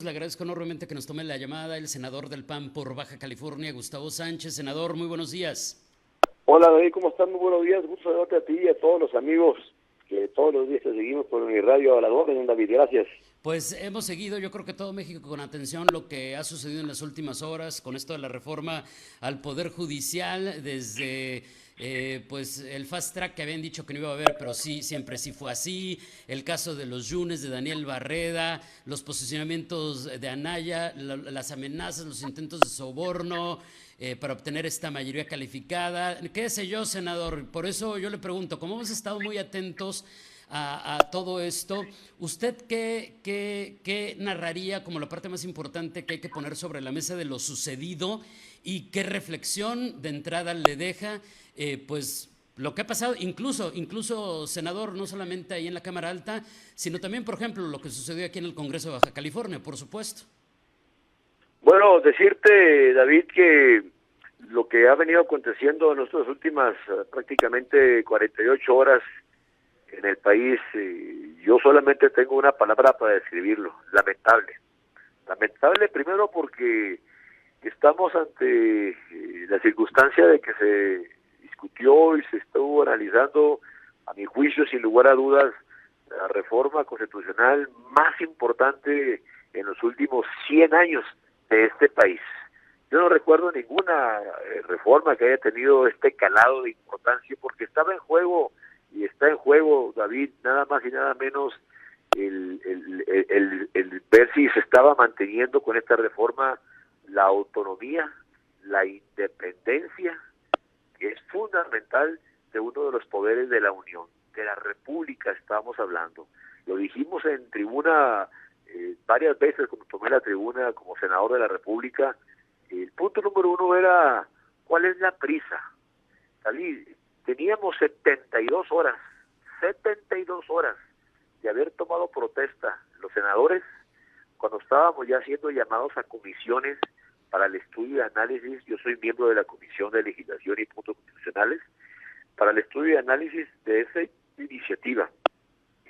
Le agradezco enormemente que nos tome la llamada el senador del PAN por Baja California, Gustavo Sánchez. Senador, muy buenos días. Hola David, ¿cómo están? Muy buenos días, gusto saludarte a ti y a todos los amigos que todos los días te seguimos por mi radio a las órdenes, David, gracias. Pues hemos seguido, yo creo que todo México con atención lo que ha sucedido en las últimas horas con esto de la reforma al Poder Judicial, desde pues el fast track que habían dicho que no iba a haber, pero sí, siempre sí fue así, el caso de los Yunes, de Daniel Barreda, los posicionamientos de Anaya, las amenazas, los intentos de soborno para obtener esta mayoría calificada, qué sé yo, senador. Por eso yo le pregunto, como hemos estado muy atentos a todo esto, ¿usted qué narraría como la parte más importante que hay que poner sobre la mesa de lo sucedido y qué reflexión de entrada le deja pues lo que ha pasado, incluso, senador, no solamente ahí en la Cámara Alta, sino también, por ejemplo, lo que sucedió aquí en el Congreso de Baja California, por supuesto? Bueno, decirte, David, que lo que ha venido aconteciendo en nuestras últimas prácticamente 48 horas en el país, yo solamente tengo una palabra para describirlo: lamentable. Lamentable primero porque estamos ante la circunstancia de que se discutió y se estuvo analizando, a mi juicio, sin lugar a dudas, la reforma constitucional más importante en los últimos 100 años de este país. Yo no recuerdo ninguna reforma que haya tenido este calado de importancia, porque estaba en juego, y está en juego, David, nada más y nada menos el ver si se estaba manteniendo con esta reforma la autonomía, la independencia, que es fundamental, de uno de los poderes de la Unión, de la República estamos hablando. Lo dijimos en tribuna varias veces cuando tomé la tribuna como senador de la República. El punto número uno era: ¿cuál es la prisa? Salí, teníamos 72 horas de haber tomado protesta los senadores cuando estábamos ya siendo llamados a comisiones para el estudio y análisis. Yo soy miembro de la Comisión de Legislación y Puntos Constitucionales, para el estudio y análisis de esa iniciativa.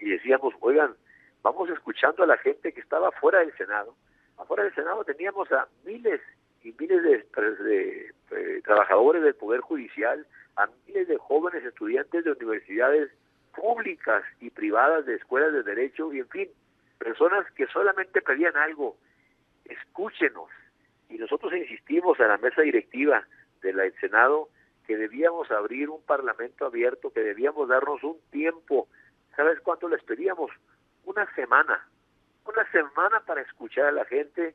Y decíamos, oigan, vamos escuchando a la gente que estaba fuera del Senado. Afuera del Senado teníamos a miles y miles de trabajadores del Poder Judicial, a miles de jóvenes estudiantes de universidades públicas y privadas, de escuelas de derecho, y en fin, personas que solamente pedían algo: escúchenos. Y nosotros insistimos a la mesa directiva del Senado que debíamos abrir un parlamento abierto, que debíamos darnos un tiempo. ¿Sabes cuánto les pedíamos? Una semana para escuchar a la gente,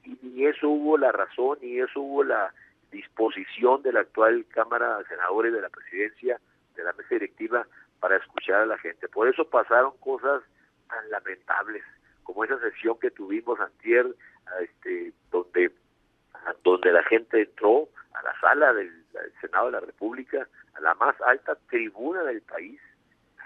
y ni eso hubo la razón, ni eso hubo la disposición de la actual Cámara de Senadores, de la Presidencia, de la mesa directiva, para escuchar a la gente. Por eso pasaron cosas tan lamentables, como esa sesión que tuvimos antier, donde la gente entró a la sala del Senado de la República, a la más alta tribuna del país,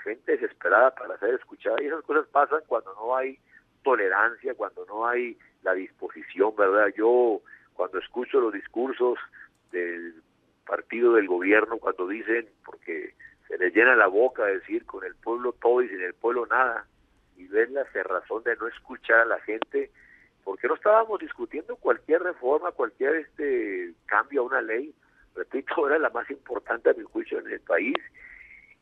gente desesperada para ser escuchada. Y esas cosas pasan cuando no hay tolerancia, cuando no hay la disposición, ¿verdad? Yo, cuando escucho los discursos del partido del gobierno, cuando dicen, porque se les llena la boca de decir con el pueblo todo y sin el pueblo nada, y ven la cerrazón de no escuchar a la gente, porque no estábamos discutiendo cualquier reforma, cualquier cambio a una ley. Repito, era la más importante a mi juicio en el país.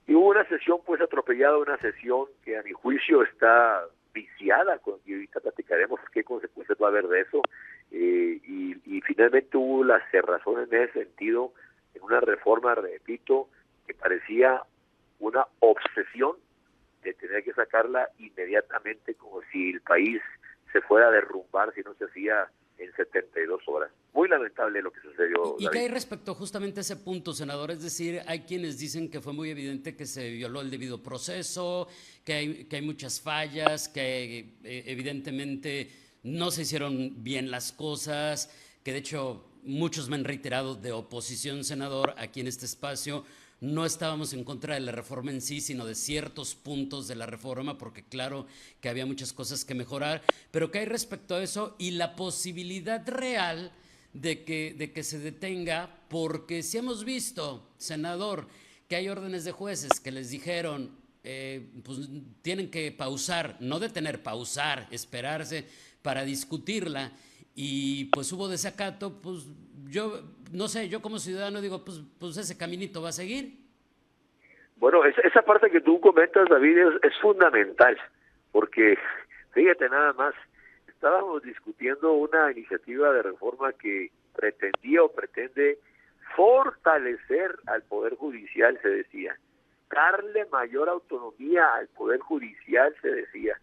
Y hubo una sesión pues atropellada, una sesión que a mi juicio está viciada, y ahorita platicaremos qué consecuencias va a haber de eso, y finalmente hubo la cerrazón en ese sentido, en una reforma, repito, que parecía una obsesión de tener que sacarla inmediatamente, como si el país se fuera a derrumbar si no se hacía en 72 horas. Muy lamentable lo que sucedió, ¿Y qué David. hay respecto justamente a ese punto, senador? Es decir, hay quienes dicen que fue muy evidente que se violó el debido proceso, que hay muchas fallas, que evidentemente no se hicieron bien las cosas, que de hecho muchos me han reiterado de oposición, senador, aquí en este espacio, no estábamos en contra de la reforma en sí, sino de ciertos puntos de la reforma, porque claro que había muchas cosas que mejorar, pero ¿qué hay respecto a eso y la posibilidad real de que se detenga? Porque si hemos visto, senador, que hay órdenes de jueces que les dijeron pues tienen que pausar, no detener, pausar, esperarse, para discutirla y pues hubo desacato, pues yo no sé, yo como ciudadano digo, pues ese caminito va a seguir. Bueno, esa parte que tú comentas, David, es fundamental, porque fíjate nada más, estábamos discutiendo una iniciativa de reforma que pretendía o pretende fortalecer al Poder Judicial, se decía, darle mayor autonomía al Poder Judicial, se decía,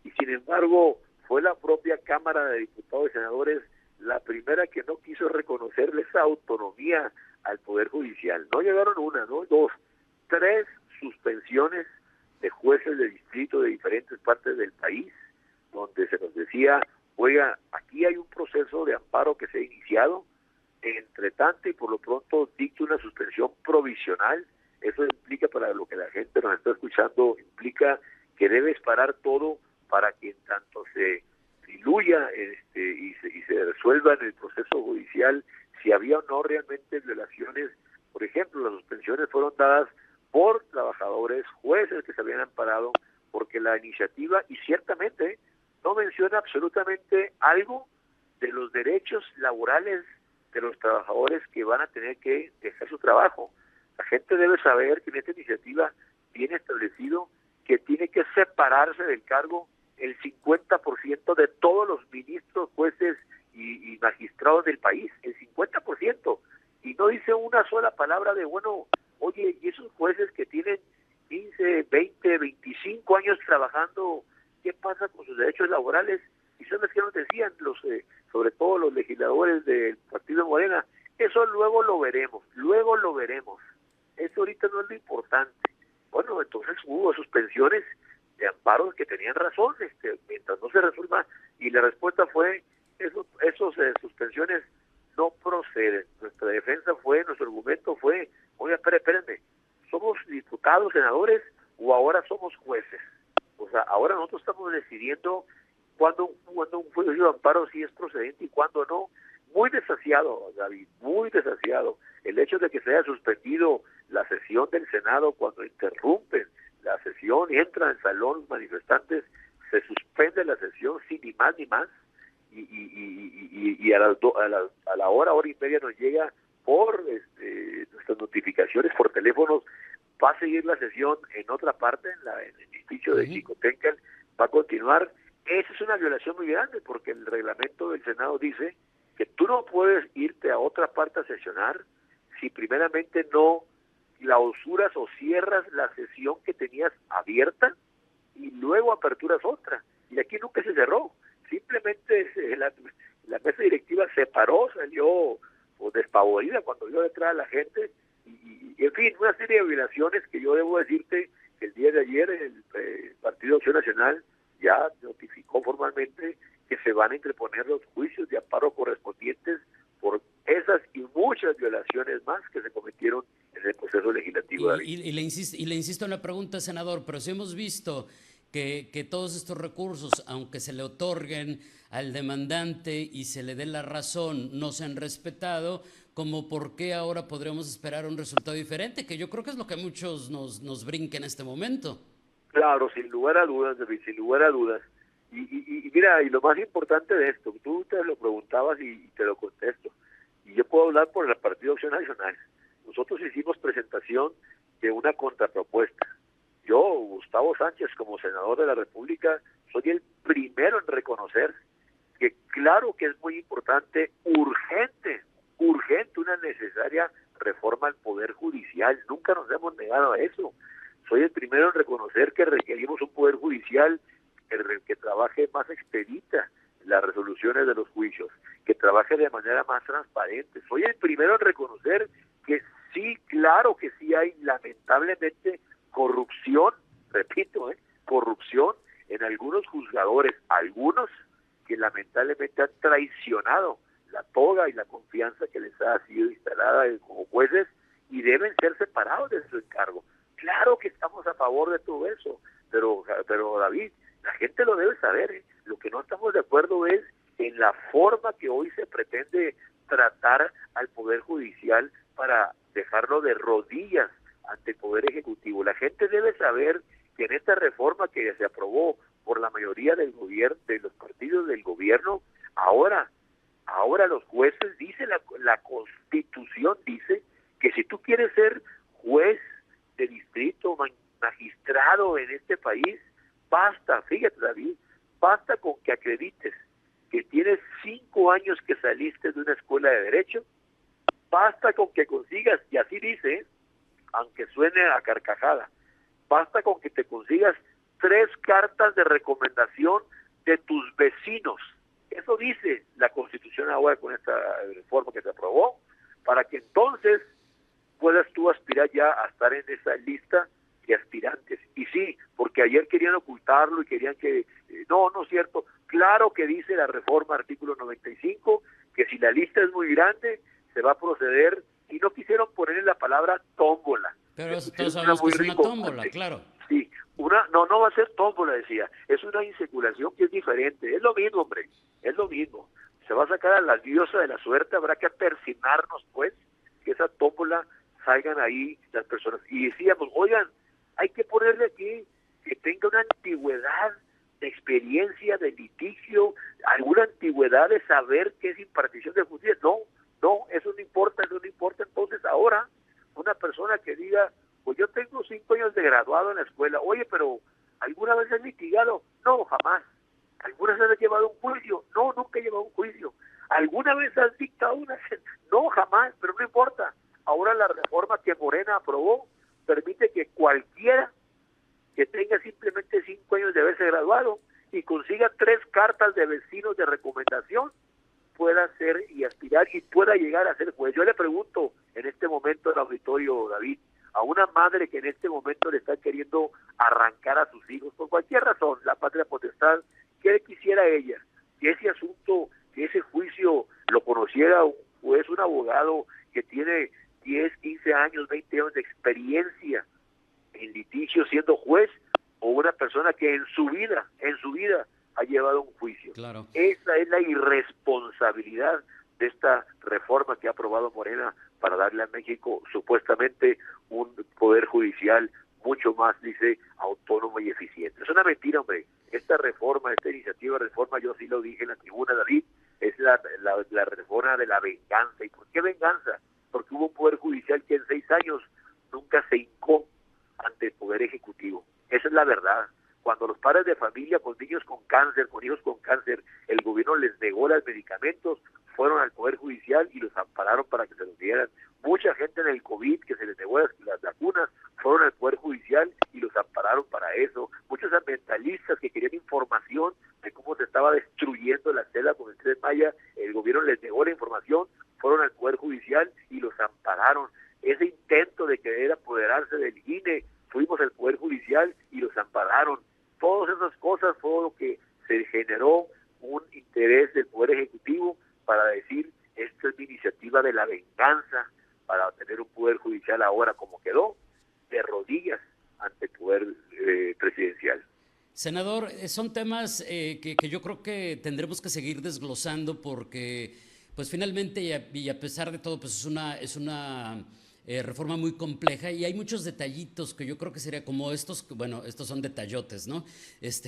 y sin embargo fue la propia Cámara de Diputados y Senadores la primera que no quiso reconocerle esa autonomía al Poder Judicial. No llegaron una, no dos, 3 suspensiones de jueces de distrito de diferentes partes del país, donde se nos decía, oiga, aquí hay un proceso de amparo que se ha iniciado, entre tanto y por lo pronto dicta una suspensión provisional. Eso implica, para lo que la gente nos está escuchando, implica que debes parar todo para que en tanto se diluya y se resuelva en el proceso judicial si había o no realmente violaciones. Por ejemplo, las suspensiones fueron dadas por trabajadores, jueces que se habían amparado, porque la iniciativa, y ciertamente, no menciona absolutamente algo de los derechos laborales de los trabajadores que van a tener que dejar su trabajo. La gente debe saber que en esta iniciativa viene establecido que tiene que separarse del cargo el 50% de todos los ministros, jueces y magistrados del país, el 50%, y no dice una sola palabra de, bueno, oye, y esos jueces que tienen 15, 20, 25 años trabajando, ¿qué pasa con sus derechos laborales? Y son los que nos decían, sobre todo los legisladores del Partido Morena, eso luego lo veremos, eso ahorita no es lo importante. Bueno, entonces hubo suspensiones de amparos que tenían razón, mientras no se resuelva, y la respuesta fue, esos suspensiones no proceden. Nuestra defensa fue, nuestro argumento fue, oye, espérenme, ¿somos diputados, senadores o ahora somos jueces? O sea, ahora nosotros estamos decidiendo cuándo un juicio de amparo sí es procedente y cuándo no. Muy desasiado, David, muy desasiado. El hecho de que se haya suspendido la sesión del Senado cuando interrumpen la sesión y entran al salón los manifestantes, se suspende la sesión sin ni más ni más, y a la hora y media nos llega por nuestras notificaciones por teléfonos, va a seguir la sesión en otra parte, en el edificio de Xicoténcatl, va a continuar. Esa es una violación muy grande, porque el reglamento del Senado dice que tú no puedes irte a otra parte a sesionar si primeramente no clausuras o cierras la sesión que tenías abierta y luego aperturas otra. Y aquí nunca se cerró, simplemente la mesa directiva se paró, salió despavorida cuando vio detrás a la gente, y en fin, una serie de violaciones que yo debo decirte que el día de ayer el Partido Acción Nacional ya notificó formalmente que se van a interponer los juicios de amparo correspondientes por esas y muchas violaciones más que se cometieron en el proceso legislativo. Y le insisto en la pregunta, senador, pero si hemos visto que todos estos recursos, aunque se le otorguen al demandante y se le dé la razón, no se han respetado, como por qué ahora podremos esperar un resultado diferente, que yo creo que es lo que a muchos nos brinca en este momento. Claro, sin lugar a dudas, David, sin lugar a dudas. Y mira, y lo más importante de esto, tú te lo preguntabas y te lo contesto, y yo puedo hablar por el Partido Acción Nacional. Nosotros hicimos presentación de una contrapropuesta. Yo, Gustavo Sánchez, como senador de la República, soy el primero en reconocer que claro que es muy importante, urgente, una necesaria reforma al Poder Judicial. Nunca nos hemos negado a eso. Soy el primero en reconocer que requerimos un Poder Judicial que trabaje más expedita las resoluciones de los juicios, que trabaje de manera más transparente. Soy el primero en reconocer que sí, claro que sí hay lamentablemente corrupción, repito, corrupción en algunos juzgadores, algunos que lamentablemente han traicionado la toga y la confianza que les ha sido instalada como jueces y deben ser separados de su encargo. Claro que estamos a favor de todo eso, pero David, la gente lo debe saber, Lo que no estamos de acuerdo es en la forma que hoy se pretende tratar al Poder Judicial para dejarlo de rodillas ante el Poder Ejecutivo. La gente debe saber que en esta reforma que se aprobó por la mayoría del gobierno, de los partidos del gobierno, Ahora los jueces, dice la Constitución, dice que si tú quieres ser juez de distrito, magistrado en este país, basta, fíjate David, basta con que acredites que tienes 5 años que saliste de una escuela de derecho, basta con que consigas, y así dice, aunque suene a carcajada, basta con que te consigas 3 cartas de recomendación de tus vecinos. Eso dice la Constitución ahora con esta reforma que se aprobó, para que entonces puedas tú aspirar ya a estar en esa lista de aspirantes. Y sí, porque ayer querían ocultarlo y querían que... no es cierto. Claro que dice la reforma, artículo 95, que si la lista es muy grande, se va a proceder, y no quisieron ponerle la palabra tómbola. Pero todos sabemos que es una tómbola, claro. Sí, no va a ser tómbola, decía, es una insaculación que es diferente, es lo mismo, hombre, es lo mismo. Se va a sacar a la diosa de la suerte, habrá que persignarnos, pues, que esa tómbola salgan ahí las personas. Y decíamos, oigan, hay que ponerle aquí que tenga una antigüedad de experiencia, de litigio, alguna antigüedad de saber qué es impartición de justicia. No, eso no importa. Entonces ahora, una persona que diga, pues yo tengo 5 años de graduado en la escuela, oye, pero ¿alguna vez has litigado? No, jamás. ¿Alguna vez has llevado un juicio? No, nunca he llevado un juicio. ¿Alguna vez has dictado una sentencia? No, jamás, pero no importa. Ahora la reforma que Morena aprobó permite que cualquiera que tenga simplemente 5 años de haberse graduado y consiga 3 cartas de vecinos de recomendación, pueda ser y aspirar y pueda llegar a ser juez. Yo le pregunto en este momento en el auditorio, David, a una madre que en este momento le está queriendo arrancar a sus hijos, por cualquier razón, la patria potestad, ¿qué quisiera ella? Que ese asunto, que ese juicio lo conociera un juez, un abogado que tiene 10, 15 años, 20 años de experiencia en litigio siendo juez, o una persona que en su vida ha llevado un juicio. Claro. Esa es la irresponsabilidad de esta reforma que ha aprobado Morena para darle a México supuestamente un poder judicial mucho más, dice, autónomo y eficiente. Es una mentira, hombre. Esta reforma, esta iniciativa de reforma, yo sí lo dije en la tribuna, David, es la reforma de la venganza. ¿Y por qué venganza? Porque hubo un poder judicial que en 6 años nunca se hincó ante el poder ejecutivo. Esa es la verdad. Cuando los padres de familia con niños con cáncer, con hijos con cáncer, el gobierno les negó los medicamentos, fueron al Poder Judicial y los ampararon para que se los dieran. Mucha gente en el COVID, que se les negó las vacunas, fueron al Poder Judicial y los ampararon para eso. Muchos ambientalistas que querían información de cómo se estaba destruyendo la selva con el Tren Maya, el gobierno les negó la información, fueron al Poder Judicial y los ampararon. Ese intento de querer apoderarse del INE, fuimos al Poder Judicial y los ampararon. Todas esas cosas fue lo que se generó un interés del Poder Ejecutivo para decir, esta es mi iniciativa de la venganza, para tener un Poder Judicial ahora como quedó, de rodillas ante el Poder presidencial. Senador, son temas que yo creo que tendremos que seguir desglosando porque, pues finalmente, y a pesar de todo, pues es una reforma muy compleja y hay muchos detallitos que yo creo que sería como estos, bueno, estos son detallotes, ¿no?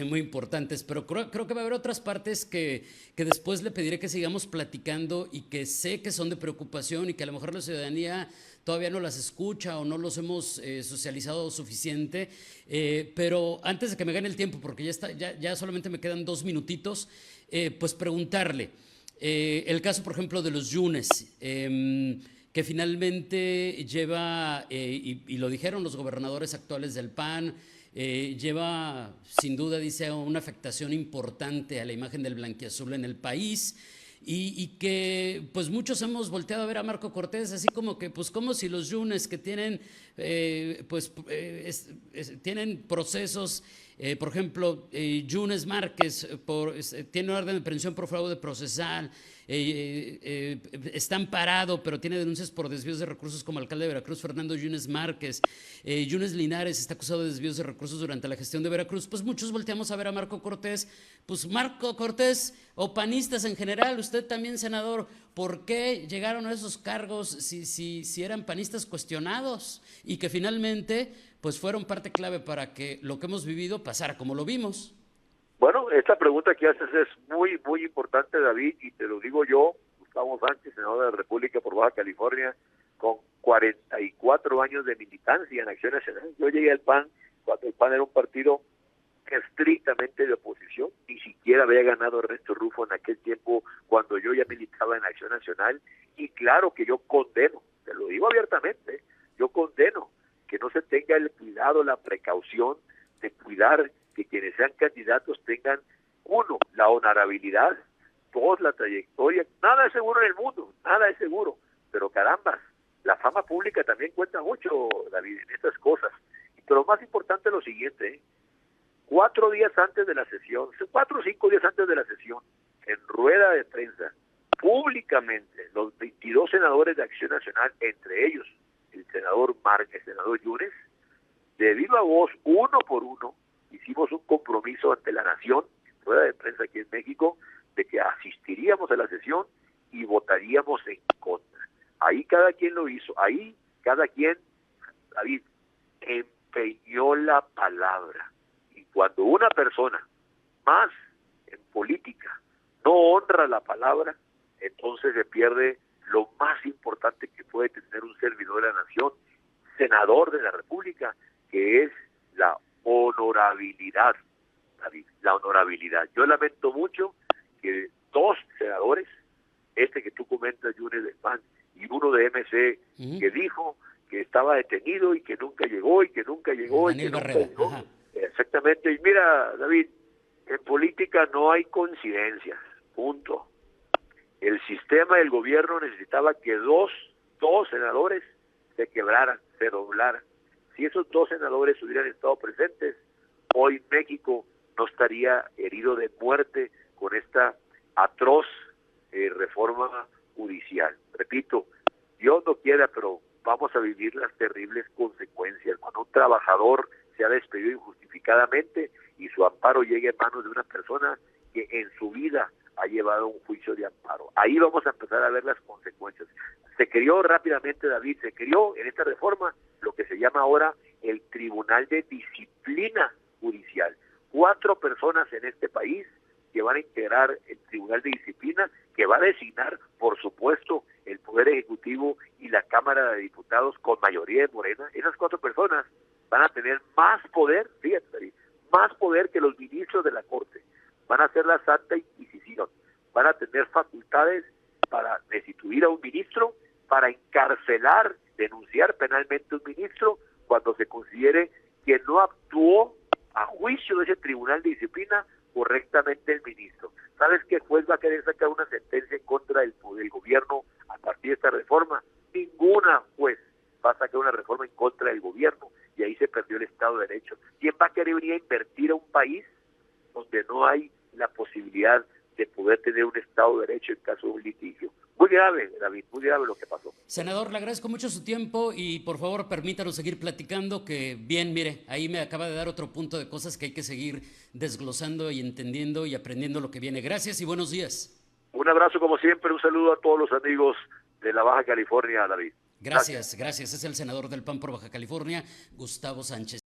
Muy importantes, pero creo que va a haber otras partes que después le pediré que sigamos platicando y que sé que son de preocupación y que a lo mejor la ciudadanía todavía no las escucha o no los hemos socializado suficiente, pero antes de que me gane el tiempo, porque ya solamente me quedan 2 minutitos, pues preguntarle, el caso, por ejemplo, de los Yunes, que finalmente lleva, y lo dijeron los gobernadores actuales del PAN, lleva sin duda, dice, una afectación importante a la imagen del blanquiazul en el país, y que pues muchos hemos volteado a ver a Marco Cortés así como que pues como si los Yunes que tienen tienen procesos, por ejemplo, Yunes Márquez tiene orden de aprehensión por fraude procesal, está amparado, pero tiene denuncias por desvíos de recursos como alcalde de Veracruz, Fernando Yunes Márquez. Yunes Linares está acusado de desvíos de recursos durante la gestión de Veracruz. Pues muchos volteamos a ver a Marco Cortés. Pues Marco Cortés, o panistas en general, usted también, senador, ¿por qué llegaron a esos cargos si eran panistas cuestionados y que finalmente pues fueron parte clave para que lo que hemos vivido pasara como lo vimos? Bueno, esta pregunta que haces es muy, muy importante, David, y te lo digo yo, Gustavo Sánchez, senador de la República por Baja California, con 44 años de militancia en Acción Nacional. Yo llegué al PAN cuando el PAN era un partido estrictamente de oposición, ni siquiera había ganado Ernesto Rufo en aquel tiempo cuando yo ya militaba en Acción Nacional, y claro que yo condeno, te lo digo abiertamente, yo condeno que no se tenga el cuidado, la precaución de cuidar que quienes sean candidatos tengan, uno, la honorabilidad, dos, la trayectoria. Nada es seguro en el mundo, nada es seguro, pero carambas, la fama pública también cuenta mucho, David, en estas cosas. Pero lo más importante es lo siguiente, 4 días antes de la sesión, 4 o 5 días antes de la sesión, en rueda de prensa, públicamente, los 22 senadores de Acción Nacional, entre ellos el senador Márquez, el senador Yunes, de viva voz, uno por uno, hicimos un compromiso ante la nación, en rueda de prensa aquí en México, de que asistiríamos a la sesión y votaríamos en contra. Ahí cada quien lo hizo, ahí cada quien, David, empeñó la palabra. Y cuando una persona, más en política, no honra la palabra, entonces se pierde lo más importante que puede tener un servidor de la nación, senador de la República, que es la honorabilidad, David, la honorabilidad. Yo lamento mucho que 2 senadores, este que tú comentas, Yunes del PAN, y uno de MC, que dijo que estaba detenido y que nunca llegó, Daniel Barrera. Ajá. Exactamente. Y mira, David, en política no hay coincidencias, punto. El sistema del gobierno necesitaba que dos senadores se quebraran, se doblaran. Si esos 2 senadores hubieran estado presentes, hoy México no estaría herido de muerte con esta atroz reforma judicial. Repito, Dios no quiera, pero vamos a vivir las terribles consecuencias. Cuando un trabajador se ha despedido injustificadamente y su amparo llegue a manos de una persona que en su vida ha llevado un juicio de amparo. Ahí vamos a empezar a ver las consecuencias. Se creó rápidamente, David, se creó en esta reforma lo que se llama ahora el Tribunal de Disciplina Judicial. 4 personas en este país que van a integrar el Tribunal de Disciplina, que va a designar, por supuesto, el Poder Ejecutivo y la Cámara de Diputados con mayoría de Morena. Esas 4 personas van a tener más poder, fíjate, David, más poder que los ministros de la Corte. Van a hacer la Santa Inquisición, van a tener facultades para destituir a un ministro, para encarcelar, denunciar penalmente a un ministro cuando se considere que no actuó a juicio de ese Tribunal de Disciplina correctamente el ministro. ¿Sabes qué juez va a querer sacar una sentencia en contra del gobierno a partir de esta reforma? Ninguna juez va a sacar una reforma en contra del gobierno, y ahí se perdió el Estado de Derecho. ¿Quién va a querer venir a invertir a un país donde no hay la posibilidad de poder tener un Estado de Derecho en caso de un litigio? Muy grave, David, muy grave lo que pasó. Senador, le agradezco mucho su tiempo y por favor permítanos seguir platicando, que bien, mire, ahí me acaba de dar otro punto de cosas que hay que seguir desglosando y entendiendo y aprendiendo lo que viene. Gracias y buenos días. Un abrazo como siempre, un saludo a todos los amigos de la Baja California, David. Gracias. Es el senador del PAN por Baja California, Gustavo Sánchez.